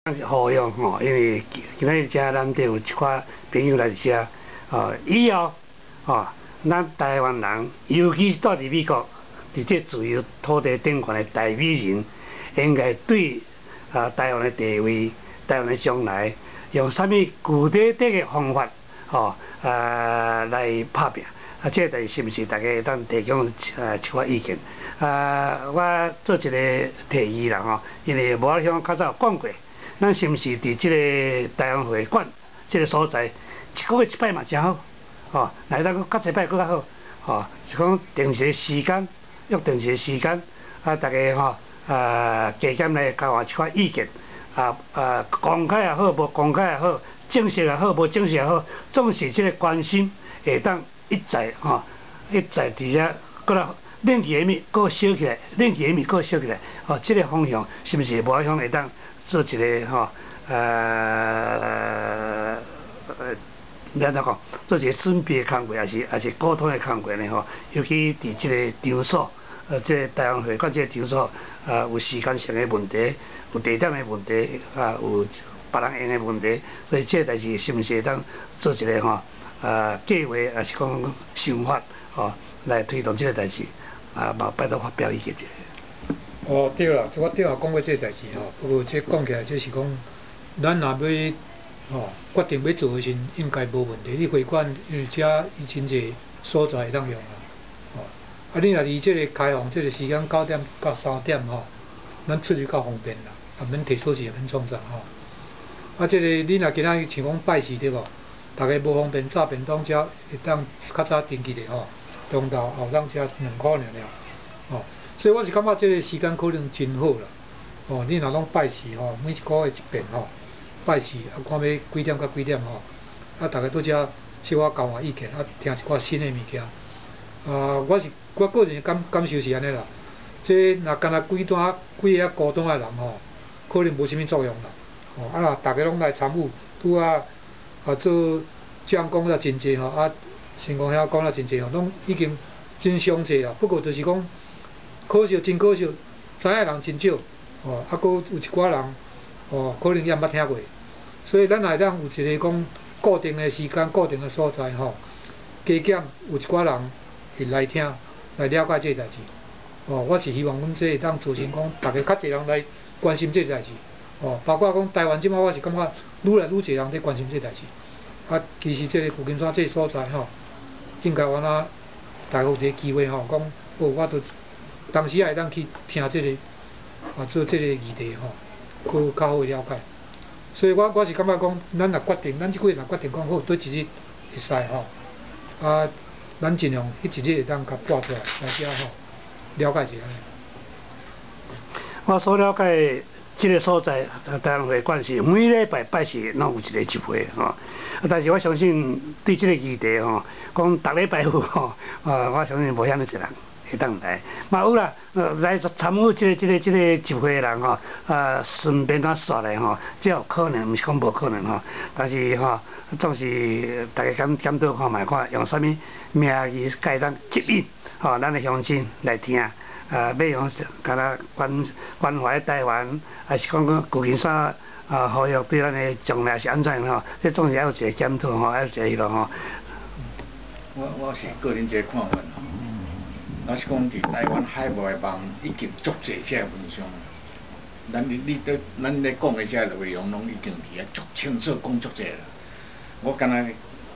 好用吼，因为今仔日遮咱都有一寡朋友来遮，以后咱台湾人，尤其是住伫美国，伫这自由土地顶权的代理人，应该对台湾的地位、台湾的将来，用啥物具体的方法，来拍拼。这代是毋是大家当提供一寡意见？我做一个提议啦吼，因为无法乡较早有讲过。咱是毋是伫即个台湾会馆即个所在，一个月一摆嘛真好，来当搁较一摆搁较好，是讲定一个时间，约定一个时间，大家加减来交换一寡意见，公开也好，无公开也好，正式也好，无正式也好，总是即个关心会当一再一再伫遮搁来冷气的物搁烧起来，冷气的物搁烧起来，即个方向是毋是无法乡会当？做一个咱讲做一个准备的工作，还是沟通的工作呢吼。尤其伫即个场所，即个台湾会馆即个场所，有时间上的问题，有地点的问题，有别人用的问题，所以这代志是毋是会当做一个计划，还是讲想法来推动这个代志，嘛拜托发表意见者。对啦，我顶下讲过这个代志吼，不过这讲起来就是讲，咱若要决定要做的时，应该无问题。你会馆因为遮以前济所在会当用啦，你若离这个开放这个时间9点到3点咱出去较方便啦，也免提出是免创啥这个你若今仔像讲拜四对无？大家无方便炸便当遮会当较早登记的中昼后当遮2块尔所以我是感觉这个时间可能真好啦。你若拢拜四每一个月一遍拜四看要几点到几点大家在遮小可交换意见听一寡新的物件。我个人感受是安尼啦。这若干那几个孤单的人可能无啥物作用啦。若大家拢来参与，拄做讲了真济成功遐讲了真济拢已经真详细啦。不过就是讲。可惜，真可惜，知影人真少，搁有一寡人，可能也毋捌听过，所以咱来当有一个讲固定的时间、固定的所在加减有一寡人会来听，来了解这代志。我是希望阮这会当造成讲，大家较侪人来关心这代志。包括讲台湾即摆，我是感觉愈来愈侪人在关心这代志。其实这个旧金山这所在应该安那大家有一个机会讲，我都。当时也会当去听这个做这个议题佫较好了解。所以我是感觉讲，咱若决定，咱即几日若决定讲好，对一日会使咱尽量迄一日会当甲拨出来遮了解一下。我所了解这个所在，台湾会馆是每礼拜拜四拢有一个集会但是我相信对这个议题讲逐礼拜有我相信无遐尼侪人。会当来，嘛有啦，来参与这个集会的人顺便煞来这有可能，毋是讲无可能但是总是大家检讨看卖，看用啥物名义甲伊当吸引咱的乡亲来听，要用敢若关怀台湾，还是讲旧金山好友对咱的将来是安怎这总是要有一个检讨要有一个迄落我是个人一个看法若是讲伫台湾海外的网已经足侪遮文章，咱咧讲的遮内容拢已经伫遐足清楚讲足侪啦。我敢若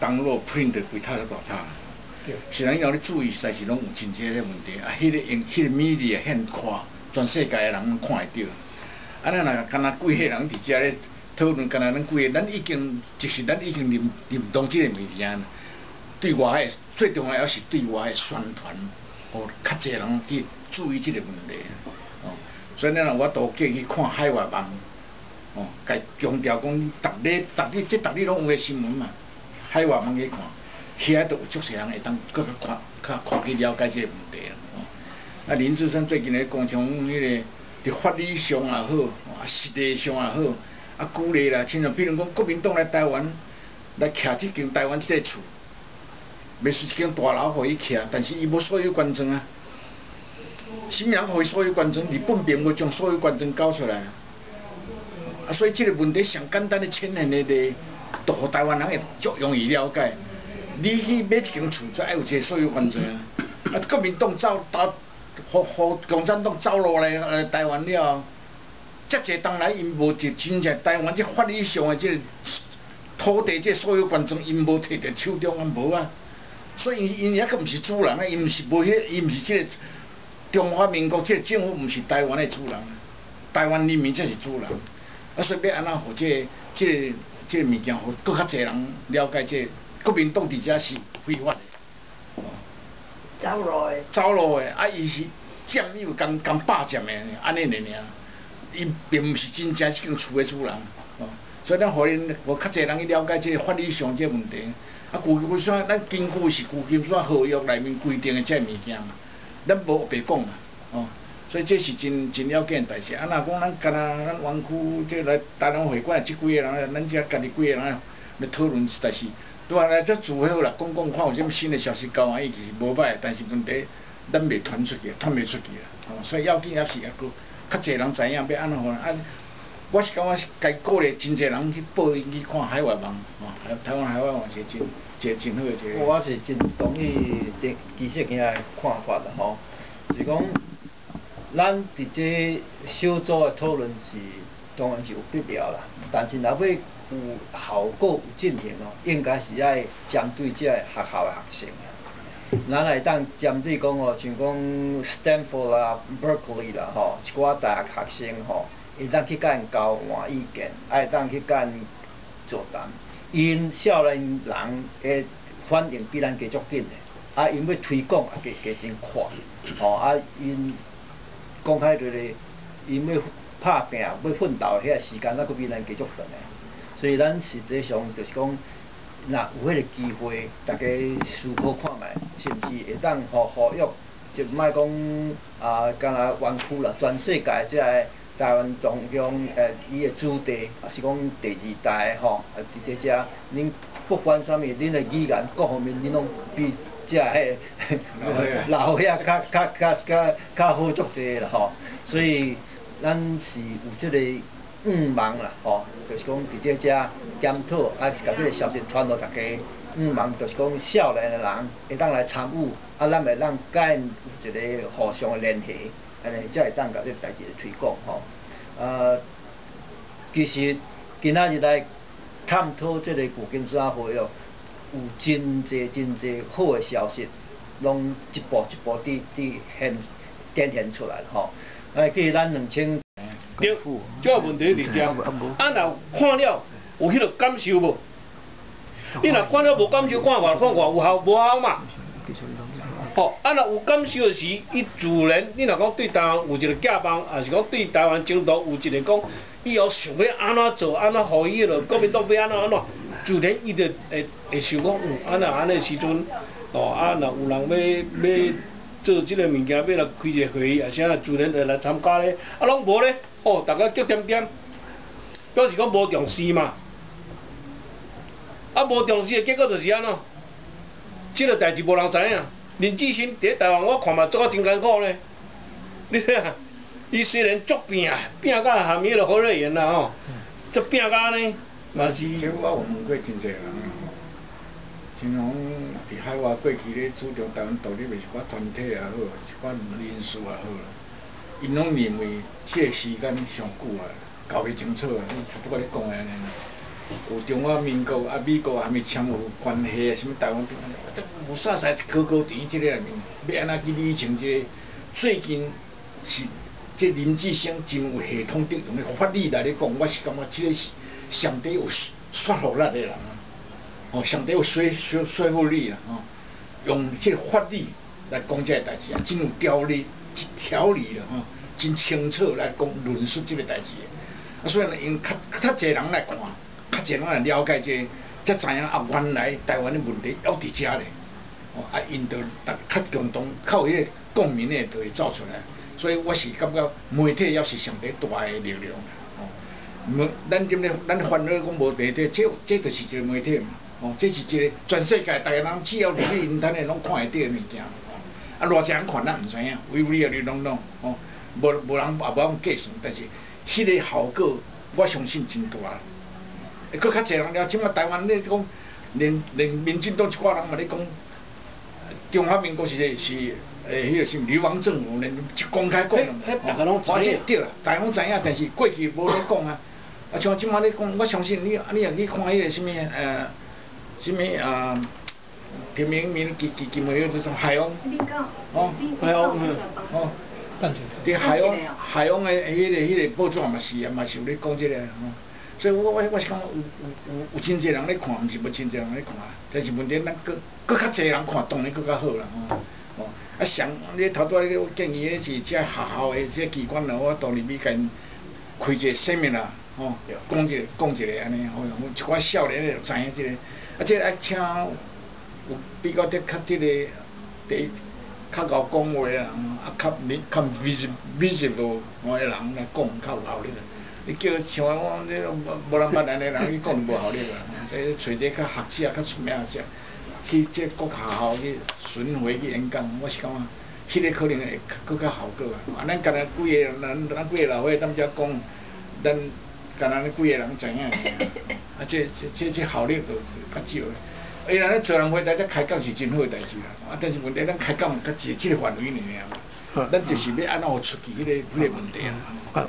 download print 规套大套，是咱要咧注意，实在是拢有真济个问题。迄个米字现看，全世界的人拢看会到。咱若敢若几个人伫遮咧讨论，敢若咱几个，咱已经认同即个物件。对外的最重要是对外的宣传。较侪人去注意这个问题，所以我都建议看海外网，甲强调讲，逐日拢有个新闻嘛，海外网去看，遐都有足侪人会当搁看去了解这个问题林志胜最近咧讲，像迄个伫法理上也好，实际上也好，鼓励啦，亲像比如讲国民党来台湾来徛即间台湾即个厝。袂是一间大楼互伊徛，但是伊无所有权证什么人互伊所有权证？日本并无将所有权证交出来啊，所以这个问题上简单的浅显的例，都互台湾人会足容易了解。你去买一间厝，就爱有一个所有权证啊。啊，国民党互共产党走落来台湾了，遮济当来因无就真正台湾这法理上的这个土地这所有权证，因无摕伫手中啊无啊。所以因也佫毋是主人啊，伊毋是无迄，伊毋是这个中华民国这个政府，毋是台湾的主人，台湾人民才是主人。啊，所以要安怎互这个物件，互更较侪人了解这国民党伫遮是非法的。走路的。走路的，啊，伊是占有共霸占的，安尼尔。伊并毋是真正这间厝的主人。哦，所以咱互较侪人去了解这个法律上这个问题。啊，旧金山咱根据是旧金山合约内面规定的这物件嘛，咱无白讲嘛，哦，所以这是真要紧的代志。啊，若讲咱干那咱湾区这来台南会馆即几个人，咱遮家己几个人来讨论，但是对啊，这做好啦，讲看有啥物新的消息交换，伊是无歹，但是问题咱袂传出去，传袂出去啦，哦，所以要紧也是较侪人知影要安怎啊。我是感觉该鼓励真侪人去报应去看海外网，哦，台湾海外网是真好的一个。我是真同意其实今的看法啦，吼，是讲咱伫这小组的讨论是当然是有必要啦，但是若要有效果有进行哦，应该是爱针对这学校的学生。咱来当针对讲哦，像讲 Stanford 啦、Berkeley 啦，吼，一寡大学学生吼。会当去甲因交换意见，会当去甲因座谈。因少年人的反应比咱加足紧的，啊，因要推广也加真快，吼啊，因讲开就是因要拍拼、要奋斗遐时间，佫比咱加足长的。所以咱实际上就是讲，若有迄个机会，大家思考看卖，甚至会当呼吁，就莫讲啊，敢若湾区啦，全世界即个。台湾中央伊的主地，也是讲第二代吼，伫伫遮，恁不管啥物，恁的语言各方面，恁拢比遮迄老伙较好足济啦吼。所以咱是有即个望啦吼，就是讲伫这遮检讨，啊，甲即个消息传到大家。望就是讲少年的人会当来参与，啊，咱会当甲因有一个互相的联系。安尼才会当甲这代志推广吼。其实今仔日来探讨这个旧金山会哦，有真侪好的消息，拢一步一步展现出来吼。其实咱2000对，这个问题是这样。啊，若看了有迄个感受无？你若看了无感受，看看有效无效嘛？哦，啊，若有感受的时，伊自然，你若讲对台湾有一个寄望，也是讲对台湾前途有一个讲，以后想要安怎做，安怎互伊个国民党要安怎，自然伊就会想讲，安尼时阵，哦，啊，若有人要做即个物件，要来开一个会议，啊，啥自然就来参加咧，啊，拢无咧，哦，大家叫点点，表示讲无重视嘛，啊，无重视的结果就是安怎，即个代志无人知影。林志新伫台湾，我看嘛做啊真艰苦呢。你睇下，伊虽然足拼甲含迄个好热言啦吼，足拼甲呢，嘛是。其实我有问过真侪人啊，像讲伫海外过去咧主张台湾独立的一寡团体也好，一寡人士也好啦，因拢认为这个时间上久啊，搞袂清楚啊，不过你讲安尼啦。有中华民国啊，美国还没签有关系啊，什么台湾这有啥在高伫即个内面，要安怎去理清这个？最近是这林志升真有系统的用的法律来咧讲，我是感觉这个是上帝有说服力的人啊，哦，上帝有说服力啦，哦，用这个法律来讲这个代志啊，真有条理啦，哦，真清楚来讲论述这个代志啊，所以呢，因较侪人来看。较侪人来了解才知影啊，原来台湾的问题还伫遮咧，哦，啊，因着较共同，较有迄个共鸣的，就会走出来。所以我是感觉媒体也是上帝大的力量，哦，咱今日咱烦恼讲无媒体，这就是一个媒体嘛，哦，这是一个全世界大家人只要入去internet咱拢看会到的物件，哦，啊，偌济人看咱毋知影，微你拢，哦，无人也无人计算，但是迄个效果。我相信真大。佫较侪人了，即马台湾咧讲，连民进党一寡人嘛咧讲，中华民国是迄个是流亡政府，连公开讲，大家拢知影。对啦，大家拢知影，但是过去无咧讲啊。啊，像即马咧讲，我相信你若去看迄个什么平民基金会就是海王，哦，海王哦，伫海王的迄个报纸嘛是啊，嘛是有咧讲即个吼。所以我是讲有真侪人咧看，毋是无真侪人咧看，但是问题咱佫较侪人看，当然佫较好啦吼。哦，啊上你头拄仔你建议的是这学校的这机关啦，我到入去甲因开一个声明啦，吼，讲一个安尼，吼，一寡少年就知影即个，啊，这爱请有比较较即个第较会讲话的人，啊，较 visible 的人来讲较有效率。你叫像我这无人捌咱的人去讲无效率啦，所以找一个较学者、较出名者，去这各学校去巡回去演讲，我是感觉迄个可能会更较效果啊。咱干那几个人，咱几个老伙踮遮讲，咱干那几个人知影，啊，这效率就较少。伊若咧做人会，大家开讲是真好的代志啦，啊，但是问题咱开讲较即个范围尔嘛，咱就是要安怎出去迄个问题啊。